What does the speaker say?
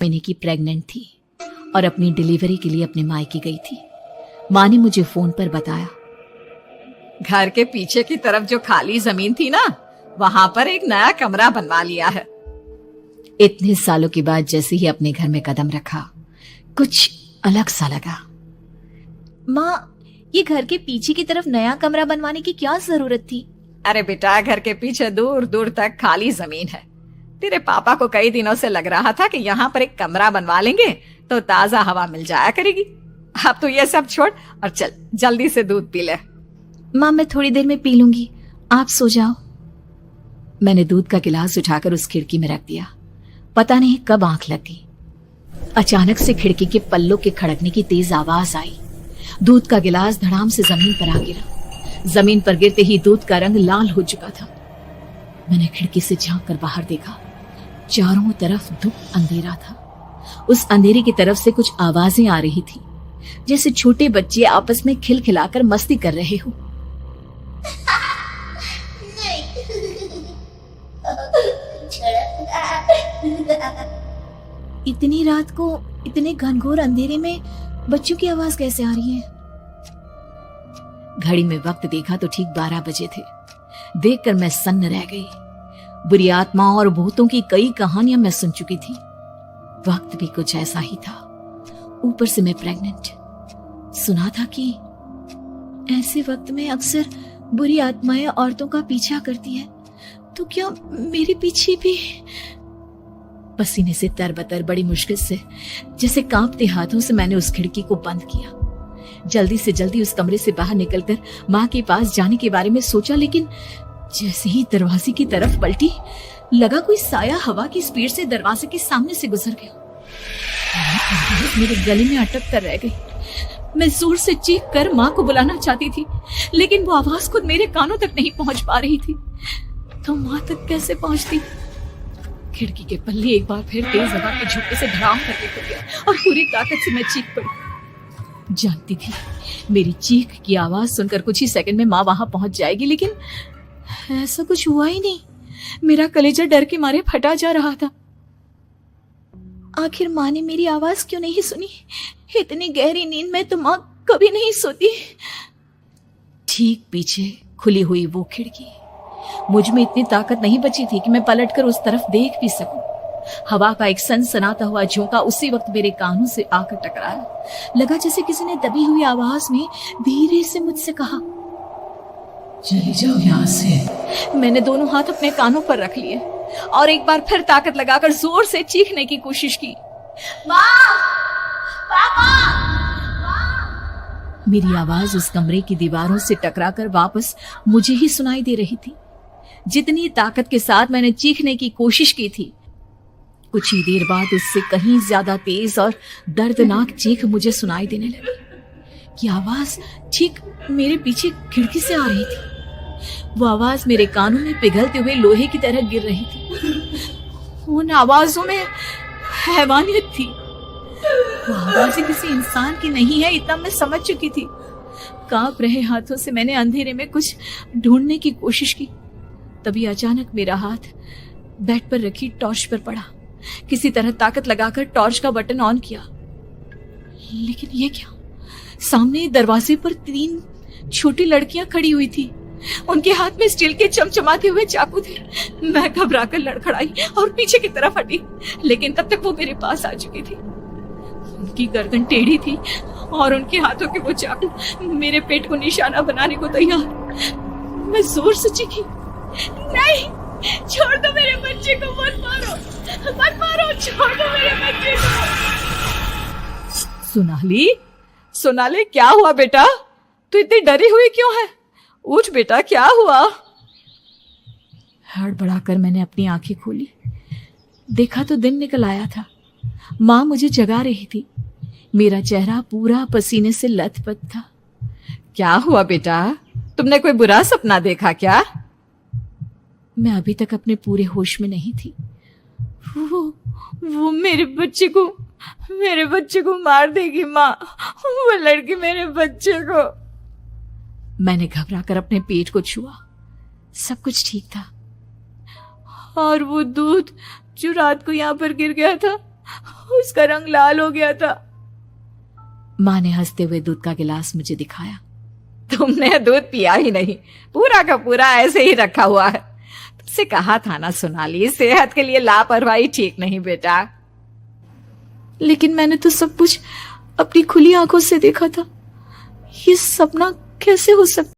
महीने की प्रेग्नेंट थी और अपनी डिलीवरी के लिए अपने मायके गई थी। माँ ने मुझे फोन पर बताया, घर के पीछे की तरफ जो खाली जमीन थी ना, वहां पर एक नया कमरा बनवा लिया है। इतने सालों के बाद जैसे ही अपने घर में कदम रखा, कुछ अलग सा लगा। माँ, ये घर के पीछे की तरफ नया कमरा बनवाने की क्या जरूरत थी? अरे बेटा, घर के पीछे दूर दूर तक खाली जमीन है। तेरे पापा को कई दिनों से लग रहा था कि यहाँ पर एक कमरा बनवा लेंगे तो ताजा हवा मिल जाया करेगी। अब तो ये सब छोड़ और चल जल्दी से दूध पी ले। माँ, मैं थोड़ी देर में पी लूंगी, आप सो जाओ। मैंने दूध का गिलास उठाकर उस खिड़की में रख दिया। पता नहीं कब आंख लग गई। अचानक से खिड़की के पल्लों के खड़कने की तेज आवाज आई। दूध का गिलास धड़ाम से जमीन पर आ गिरा। जमीन पर गिरते ही दूध का रंग लाल हो चुका था। मैंने खिड़की से झांक कर बाहर देखा। चारों तरफ धूप अंधेरा था। उस अंधेरे की तरफ से कुछ आवाजें आ रही थी, जैसे छोटे बच्चे आपस में खिलखिलाकर मस्ती कर रहे हो। इतनी रात को इतने घनघोर अंधेरे में बच्चों की आवाज कैसे आ रही है? घड़ी में वक्त देखा तो ठीक 12 बजे थे। देखकर मैं सन्न रह गई। बुरी आत्माओं और भूतों की कई कहानियां मैं सुन चुकी थी। वक्त भी कुछ ऐसा ही था। ऊपर से मैं प्रेग्नेंट। सुना था कि ऐसे वक्त में अक्सर बुरी आत्माएं औरतों का पीछा करती है, तो क्या मेरे पीछे भी? पसीने से तरबतर बड़ी मुश्किल से, जैसे कांपते हाथों से मैंने उस खिड़की को बंद किया। जल्दी से जल्दी उस कमरे से बाहर निकलकर माँ के पास जाने के बारे में सोचा, लेकिन जैसे ही दरवाजे की तरफ पलटी, लगा कोई साया हवा की स्पीड से दरवाजे के सामने से गुजर गया। मेरे गले में अटक कर रह गई। मैं जोर से चीख कर माँ को बुलाना चाहती थी, लेकिन वो आवाज खुद मेरे कानों तक नहीं पहुंच पा रही थी। तो माँ तक कैसे पहुंचती? खिड़की के पल्ले एक बार फिर तेज हवा के झोंके से धड़ाम करके खुल गया और पूरी ताकत से मैं चीख पड़ी। जानती थी मेरी चीख की आवाज सुनकर कुछ ही सेकंड में माँ वहां पहुंच जाएगी, लेकिन ऐसा कुछ हुआ ही नहीं। मेरा कलेजा डर के मारे फटा जा रहा था। आखिर माँ ने मेरी आवाज क्यों नहीं सुनी? इतनी गहरी नींद में तो माँ कभी नहीं सोती। ठीक पीछे खुली हुई वो खिड़की। मुझ में इतनी ताकत नहीं बची थी कि मैं पलटकर उस तरफ देख भी सकूं। हवा का एक सनसनाता हुआ झोंका उसी वक्त मेरे कानों से आकर टकराया। लगा जैसे किसी ने दबी हुई आवाज में धीरे से मुझसे कहा, चली जाओ यहाँ से। मैंने दोनों हाथ अपने कानों पर रख लिए और एक बार फिर ताकत लगाकर जोर से चीखने की कोशिश की। माँ! पापा! मेरी आवाज उस कमरे की दीवारों से टकराकर वापस मुझे ही सुनाई दे रही थी। जितनी ताकत के साथ मैंने चीखने की कोशिश की थी, कुछ ही देर बाद उससे कहीं ज्यादा तेज और दर्दनाक चीख मुझे सुनाई देने लगी। ये आवाज ठीक मेरे पीछे खिड़की से आ रही थी। वो आवाज मेरे कानों में पिघलते हुए लोहे की तरह गिर रही थी। उन आवाजों में हैवानियत थी। वो आवाज़ें किसी इंसान की नहीं है, इतना मैं समझ चुकी थी। कांप रहे हाथों से मैंने अंधेरे में कुछ ढूंढने की कोशिश की। तभी अचानक मेरा हाथ बेड पर रखी टॉर्च पर पड़ा। किसी तरह ताकत लगाकर टॉर्च का बटन ऑन किया, लेकिन ये क्या? सामने दरवाजे पर 3 छोटी लड़कियां खड़ी हुई थी। उनके हाथ में स्टील के चमचमाते हुए चाकू थे। मैं घबराकर लड़खड़ाई और पीछे की तरफ हटी, लेकिन तब तक वो मेरे पास आ चुकी थी। उनकी गर्दन टेढ़ी थी और उनके हाथों के वो चाकू मेरे पेट को निशाना बनाने को तैयार। मैं जोर से चीखी, नहीं, छोड़ दो मेरे बच्चे को, मत मारो, मत मारो, छोड़ दो मेरे बच्चे को। सोनाली, सोनाली, क्या हुआ बेटा? तू इतनी डरी हुई क्यों है? उठ बेटा, क्या हुआ? हड़बड़ाकर मैंने अपनी आंखें खोली। देखा तो दिन निकल आया था। माँ मुझे जगा रही थी। मेरा चेहरा पूरा पसीने से लथपथ था। क्या हुआ बेटा? तुमने कोई बुरा सपना देखा क्या? मैं अभी तक अपने पूरे होश में नहीं थी। वो मेरे बच्चे को मार देगी माँ। वो लड़की मेरे बच्चे को। मैंने घबराकर अपने पेट को छुआ। सब कुछ ठीक था। और वो दूध जो रात को यहाँ पर गिर गया था, उसका रंग लाल हो गया था। माँ ने हंसते हुए दूध का गिलास मुझे दिखाया। तुमने दूध पिया ही नहीं, पूरा का पूरा ऐसे ही रखा हुआ है। तुमसे कहा था ना सोनाली, सेहत के लिए लापरवाही ठीक नहीं बेटा। लेकिन मैंने तो सब कुछ अपनी खुली आंखों से देखा था। ये सपना कैसे हो सकता?